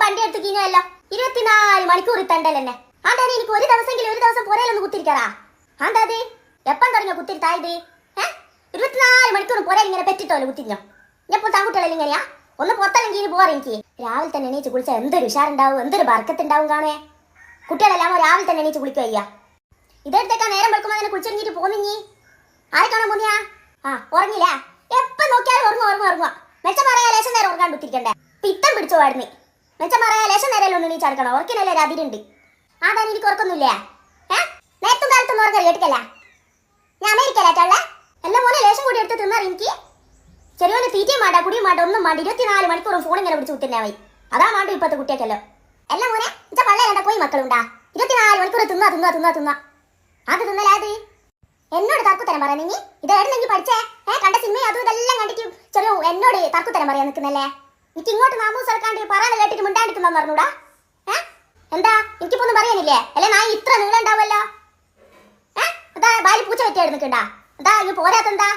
വണ്ടി എടുത്ത് കിഞ്ഞല്ലോ 24 മണിക്കൂർ ഇത്തണ്ടല്ലേ. അതെ എനിക്ക് ഒരു ദിവസം പുരയിലൊന്ന് കുത്തിരിക്കാറാ. അതെ അത് എപ്പം തുടങ്ങിയോ കുത്തിരിത്തായത്? 24 മണിക്കൂർ പുര ഇങ്ങനെ പെറ്റിട്ടോല്ലോ കുത്തിരിഞ്ഞോ. ഞാൻ താങ്കുട്ടികളെ ഇങ്ങനെയാ ഒന്ന് പുറത്തല്ലെങ്കിൽ ഇത് പോവാറ്. എനിക്ക് രാവിലെ തന്നെ എണീച്ച് കുളിച്ചാൽ എന്തൊരു ഉഷാറുണ്ടാവും, എന്തൊരു ബർക്കത്തുണ്ടാവും കാണേ. കുട്ടികളെല്ലാം രാവിലെ തന്നെ എണീച്ച് കുളിക്കുക ചെയ്യാ. ഇതെടുത്തേക്കാ നേരം വെക്കുമ്പോൾ തന്നെ കുളിച്ചൊരുങ്ങിട്ട് പോന്നിഞ്ഞി ആരെ കാണാൻ പോന്നിയാ? ഉറങ്ങില്ല. എപ്പം നോക്കിയാലും ഉറങ്ങുക. മെച്ചം പറയാ ലേശം നേരം ഉറങ്ങാണ്ട് കുത്തിരിക്കണ്ടേ. പിത്തം പിടിച്ചോ ആടുന്ന്. മെച്ചം പറയാ ലേശം നേരം ഒന്ന് നീച്ചടക്കണം. ഉറക്കിനല്ലേ അതിരുണ്ട്. അതാണ് എനിക്ക് ഉറക്കൊന്നുമില്ലേ? നേരത്തും കാലത്തൊന്നും ഉറങ്ങാൻ കേട്ടിക്കല്ല. ഞാൻ അമേരിക്കയിലാറ്റുള്ള എല്ലാം മോനെ ലേശം കൂടി എടുത്ത് തിന്നാറ്. എനിക്ക് ചെറിയോന് തീറ്റയും വേണ്ട കുടിയും വേണ്ട ഒന്നും വേണ്ട. 24 മണിക്കൂറും ഫോൺ ഇങ്ങനെ പിടിച്ച് കുത്തിന്നെ മതി. അതാ വേണ്ട ഇപ്പത്തെ കുട്ടിയൊക്കെല്ലോ. എല്ലാം മോനെ ഇച്ച പള്ള കണ്ട പോയി മക്കളുണ്ടാ 24 മണിക്കൂർ തിന്നാ അത് തിന്നലാത്. എന്നോട് തർക്കുത്തരം പറയാൻ നീ ഇതായിരുന്നെങ്കിൽ പഠിച്ചേ. കണ്ട സിനിമയും അതും ഇതെല്ലാം കണ്ടിട്ട് ചെറിയ എന്നോട് തർക്കുത്തരം പറയാൻ നിൽക്കുന്നല്ലേ. എനിക്ക് ഇങ്ങോട്ട് നാമൂസ് ഇറക്കാണ്ട് പറയാൻ കേട്ടിട്ട് മിണ്ടാണ്ടിരിക്കുന്ന പറഞ്ഞൂടാ. എന്താ എനിക്കിപ്പോ ഒന്നും പറയാനില്ലേ? അല്ലെ നായി ഇത്ര നീളം ഉണ്ടാവുമല്ലോ. അതാ ബാലി പൂച്ച വെറ്റിയായിരുന്നു നിൽക്കണ്ടാ. അതാ ഇനി പോരാത്തെന്താ?